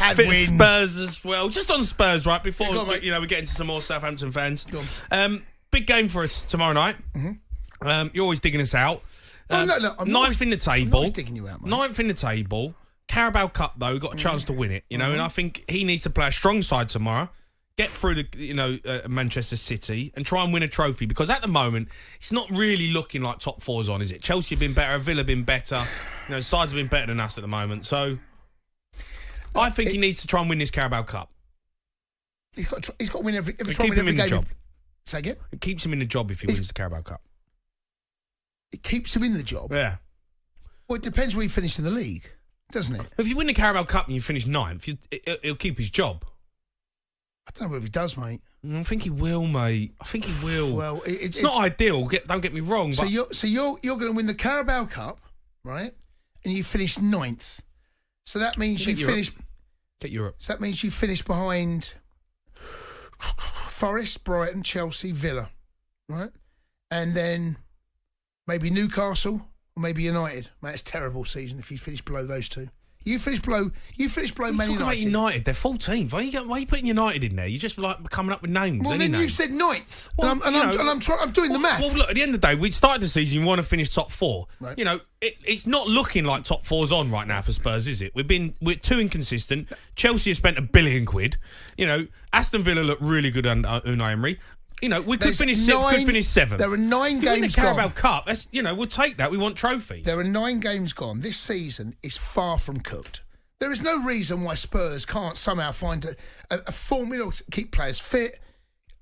had wins. Spurs as well. Just on Spurs, right? Before we get into some more Southampton fans. Big game for us tomorrow night. Mm-hmm. You're always digging us out. No, I'm ninth in the table. I'm always digging you out, mate. Ninth in the table. Carabao Cup, though, got a chance to win it, and I think he needs to play a strong side tomorrow, get through the Manchester City and try and win a trophy, because at the moment it's not really looking like top four's on, is it? Chelsea have been better, Villa have been better, sides have been better than us at the moment. So I think he needs to try and win this Carabao Cup. He's got to win every try and win every game. Job. Say again? It keeps him in the job if he wins the Carabao Cup. It keeps him in the job? Yeah. Well, it depends where he finished in the league, doesn't it? If you win the Carabao Cup and you finish ninth, he'll keep his job. I don't know whether he does, mate. I think he will, mate. I think he will. Well, it's not ideal. Don't get me wrong. So you're going to win the Carabao Cup, right? And you finish ninth. So that means you finish. Get Europe. So that means you finish behind Forest, Brighton, Chelsea, Villa, right? And then maybe Newcastle or maybe United. Mate, it's a terrible season if you finish below those two. You finish below Man United. About United, they're 14th. Why are you putting United in there? You're just coming up with names. Well, then you said ninth. Well, I'm doing the math. Well, look, at the end of the day, we started the season, you want to finish top four. Right. It's not looking like top four's on right now for Spurs, is it? We're too inconsistent. Chelsea have spent £1 billion. Aston Villa look really good under Unai Emery. We could finish seventh. There are 9 games gone. The Carabao Cup, we'll take that. We want trophies. There are 9 games gone. This season is far from cooked. There is no reason why Spurs can't somehow find a formula to keep players fit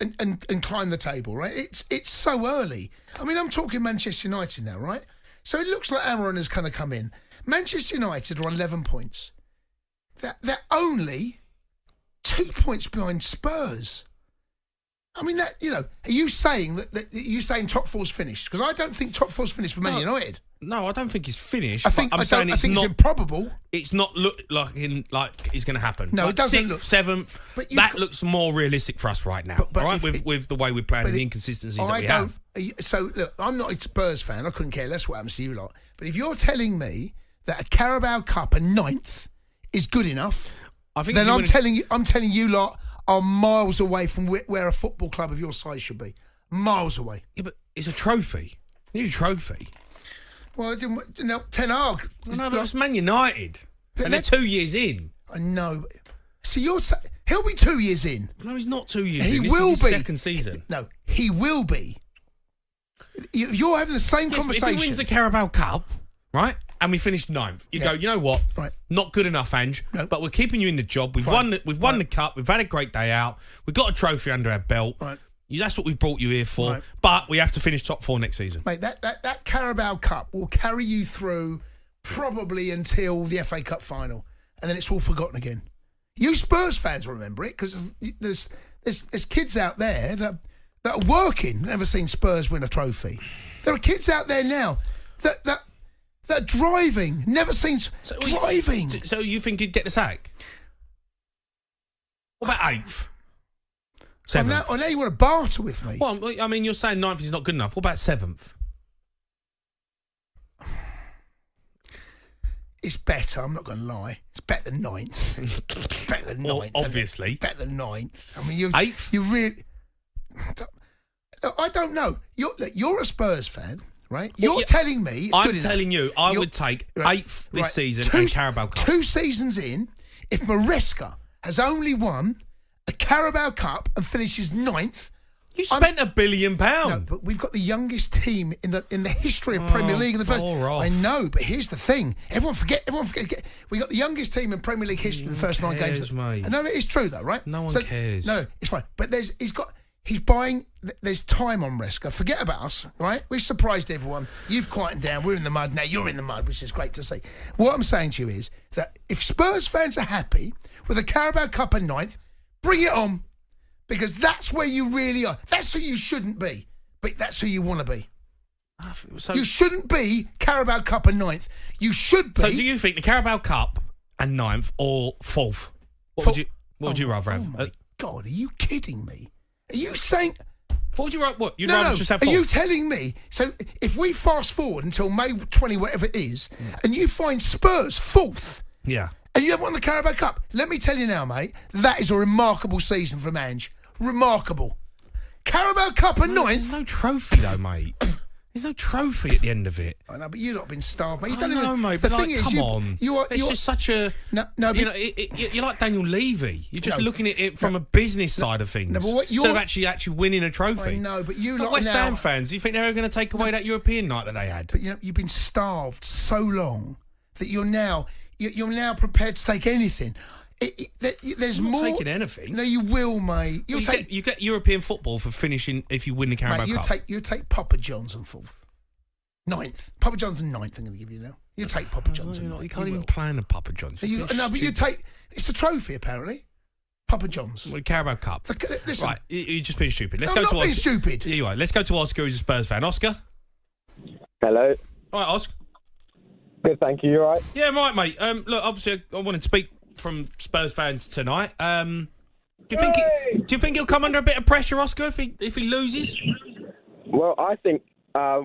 and climb the table, right? It's so early. I mean, I'm talking Manchester United now, right? So it looks like Amaron has kind of come in. Manchester United are on 11 points. They're only 2 points behind Spurs. I mean, are you saying that top four's finished? Because I don't think top four's finished for Man United. No, I don't think it's finished. I think it's improbable. It's not look like it's going to happen. No, it doesn't 6th, look 7th. But that looks more realistic for us right now. But all right, with the way we're playing and the inconsistencies that we have. So look, I'm not a Spurs fan. I couldn't care less what happens to you lot. But if you're telling me that a Carabao Cup and 9th is good enough, then I'm telling you lot are miles away from where a football club of your size should be. Miles away. Yeah, but it's a trophy. You need a trophy. Well, Ten Hag. No, but it's Man United. And they're 2 years in. I know. So you're saying he'll be 2 years in. No, he's not 2 years in. He will be. Second season. No, he will be. You're having the same conversation. If he wins the Carabao Cup, right, and we finish 9th, you go, you know what? Right. Not good enough, Ange, but we're keeping you in the job. We've won the Cup. We've had a great day out. We've got a trophy under our belt. Right. That's what we've brought you here for. Right. But we have to finish top 4 next season. Mate, that Carabao Cup will carry you through probably until the FA Cup final, and then it's all forgotten again. You Spurs fans will remember it because there's kids out there that are working, never seen Spurs win a trophy. There are kids out there now that are driving, never seen driving. So you think he'd get the sack? What about 8th? 7th? I know you want to barter with me. Well, I mean, you're saying 9th is not good enough. What about 7th? It's better. I'm not going to lie. It's better than 9th. It's better than 9th. Well, obviously. Better than 9th. I mean, 8th? You really... I don't know. You're a Spurs fan, right? You're telling me it's good enough. I'm telling you, I would take 8th this season and Carabao Cup. 2 seasons in, if Maresca has only won a Carabao Cup and finishes 9th... You spent £1 billion. No, but we've got the youngest team in the history of Premier League in the first. I know, but here's the thing: everyone forget. We got the youngest team in Premier League history in the first 9 games. Mate. I know it's true though, right? No one cares. No, it's fine. But he's buying. There's time on Maresca. Forget about us, right? We've surprised everyone. You've quietened down. We're in the mud now. You're in the mud, which is great to see. What I'm saying to you is that if Spurs fans are happy with a Carabao Cup and 9th, bring it on. Because that's where you really are. That's who you shouldn't be. But that's who you want to be. So, you shouldn't be Carabao Cup and 9th. You should be... So do you think the Carabao Cup and 9th or 4th? What would you rather have? Oh, my God. Are you kidding me? Are you saying... What would you rather... What? You'd rather just have 4th? Are you telling me... So if we fast forward until May 20, whatever it is, and you find Spurs 4th... Yeah. And you haven't won the Carabao Cup. Let me tell you now, mate, that is a remarkable season from Ange. Remarkable. Carabao Cup and ninth. There's no trophy, though, mate. There's no trophy at the end of it. I know, but you've not been starved, mate. Mate, the but thing is, come on. It's just such a... No, but, you're like Daniel Levy. You're just looking at it from a business side of things. No, but what instead of actually winning a trophy. I know, but you like lot West now... Ham fans, do you think they're going to take away that European night that they had? But you've been starved so long that you're now prepared to take anything. There's more. Not taking anything. No, you will, mate. You get European football for finishing if you win the Carabao Cup. You take Papa John's and fourth. Ninth. Papa John's and ninth, I'm going to give you now. You take Papa John's and ninth. You can't even plan a Papa John's. But you take... It's a trophy, apparently. Papa John's. Well, Carabao Cup. Listen. Right, you're just being stupid. I'm not being stupid. Yeah, you are. Let's go to Oscar, who's a Spurs fan. Oscar? Hello. All right, Oscar. Good, thank you. You all right? Yeah, I'm right, mate. Look, obviously, I wanted to speak from Spurs fans tonight. Do you think he'll come under a bit of pressure, Oscar, if he loses? Well, I think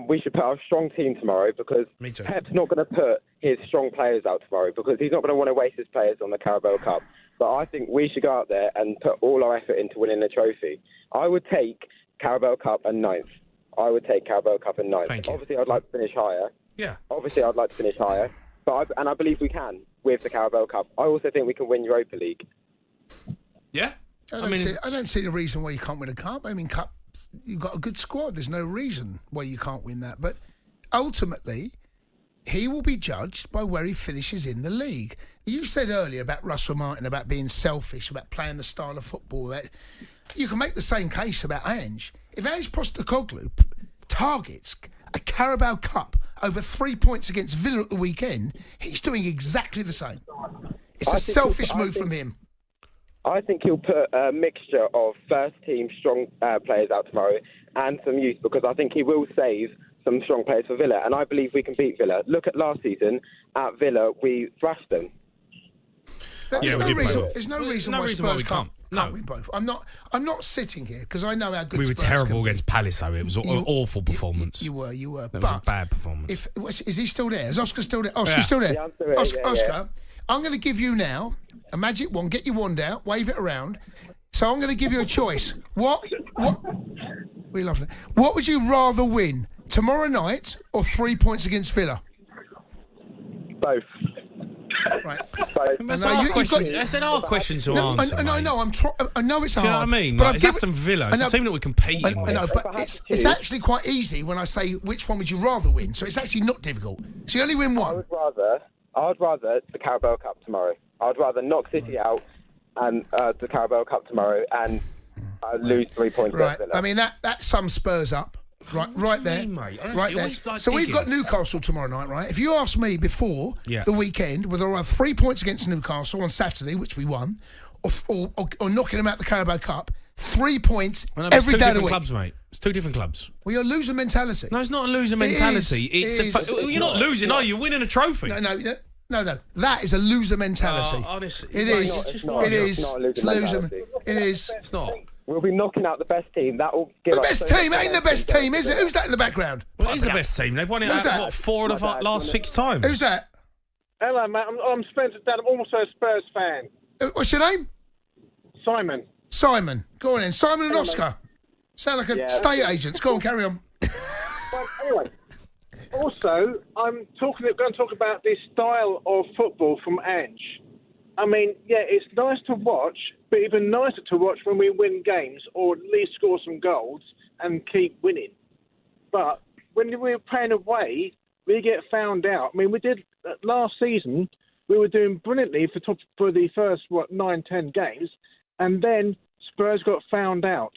we should put our strong team tomorrow because Pep's not going to put his strong players out tomorrow because he's not going to want to waste his players on the Carabao Cup. But I think we should go out there and put all our effort into winning the trophy. I would take Carabao Cup and ninth. Thank you. Obviously, I'd like to finish higher. Yeah. Obviously, I'd like to finish higher. But I believe we can with the Carabao Cup. I also think we can win Europa League. Yeah? I don't see the reason why you can't win a cup. I mean, cup, you've got a good squad. There's no reason why you can't win that. But ultimately, he will be judged by where he finishes in the league. You said earlier about Russell Martin, about being selfish, about playing the style of football. You can make the same case about Ange. If Ange Postecoglou targets a Carabao Cup over 3 points against Villa at the weekend, he's doing exactly the same. It's a selfish move from him. I think he'll put a mixture of first-team strong players out tomorrow and some youth because I think he will save some strong players for Villa, and I believe we can beat Villa. Look at last season at Villa, we thrashed them. There's no reason why Spurs can't win both. I'm not sitting here because I know how good we were Spurs terrible against Palace, though. It was an awful performance. You were. It was a bad performance. Is he still there? Is Oscar still there? Oscar's still there. Yeah, I'm still here. Oscar, I'm going to give you now a magic wand. Get your wand out. Wave it around. So I'm going to give you a choice. What? We love it. What would you rather win, tomorrow night or 3 points against Villa? Both. Right. That's an hard question to answer. I know. I know it's hard. Do you know what I mean? But it's Aston Villa. It's a team that we're competing with. I know, but it's actually quite easy when I say which one would you rather win. So it's actually not difficult. So you only win one. I would rather the Carabao Cup tomorrow. I'd rather knock City out and the Carabao Cup tomorrow and lose 3 points. Right. I mean that sums Spurs up. Right there. Right there. So we've got Newcastle tomorrow night, right? If you asked me before the weekend whether I'll have 3 points against Newcastle on Saturday, which we won, or knocking them out the Carabao Cup, 3 points every day of the week. Clubs, mate. It's two different clubs. Well, you're a loser mentality. No, it's not a loser mentality. You're not losing, are you? You're winning a trophy. No. That is a loser mentality. Honestly, it is. It is. It's loser. It is. It's not. We'll be knocking out the best team. That will give us the best team. Ain't the best team, is it? Who's that in the background? Well, it is the best team. They've won it four of the last 6 times. Who's that? Hello, mate. I'm Spencer Dad. I'm also a Spurs fan. What's your name? Simon. Simon. Go on then. Simon and Oscar. Sound like a estate agents. Go on, carry on. Well, anyway, also, I'm going to talk about this style of football from Ange. I mean, it's nice to watch, but even nicer to watch when we win games or at least score some goals and keep winning. But when we're playing away, we get found out. I mean, we did last season. We were doing brilliantly for the first 9-10 games, and then Spurs got found out.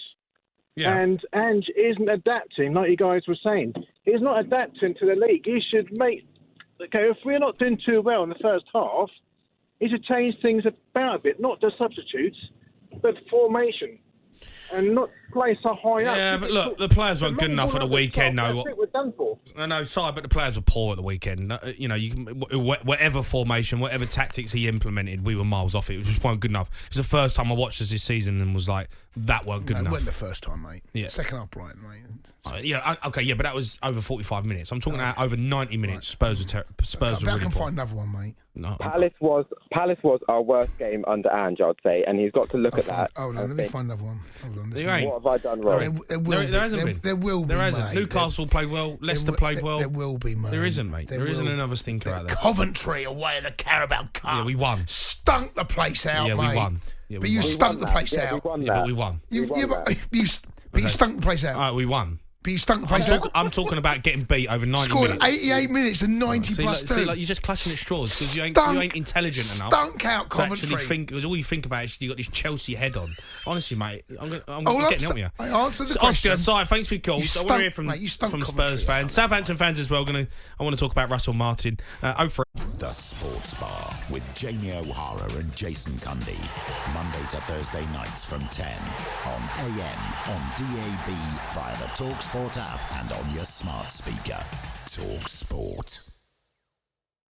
Yeah. And Ange isn't adapting, like you guys were saying. He's not adapting to the league. He should if we're not doing too well in the first half, he should change things about a bit, not just substitutes, but formation. and not play so high up. Yeah, but look, the players weren't good enough at the weekend. I think we're done for. I know, sorry, but the players were poor at the weekend. You know, you can, whatever formation, whatever tactics he implemented, we were miles off it. It just weren't good enough. It was the first time I watched this season and was like, that weren't good enough. It wasn't the first time, mate. Yeah. Second half, right, mate. But that was over 45 minutes. I'm talking about over 90 minutes. Spurs were really I can poor. find another one, mate. No, Palace was our worst game under Ange, I'd say, and he's got to look at that. Hold on, let me find another one. Hold on, what have I done wrong? There hasn't been. There will be. There hasn't. Mate. Newcastle played well. Leicester played well. There will be, mate. There isn't, mate. There isn't another stinker out there. Coventry away at the Carabao Cup. Yeah, we won. Stunk the place out, mate. Yeah, we won. But you stunk the place out. But we won. But you stunk the place out. We won. But you stunk the place out. I'm talking about getting beat over 90 Scored minutes. 88 minutes and 90 plus 2. See, like, you're just clutching at straws because you ain't intelligent enough. Stunk out Coventry. To actually think, because all you think about is you got this Chelsea head on. Honestly, mate, I'm getting on you. I answered the question. Oscar, sorry, thanks for your call. I want to hear from Spurs fans. Southampton fans as well. I want to talk about Russell Martin. The Sports Bar with Jamie O'Hara and Jason Cundy. Monday to Thursday nights from 10 on AM, on DAB, via the talkSPORT app and on your smart speaker. talkSPORT.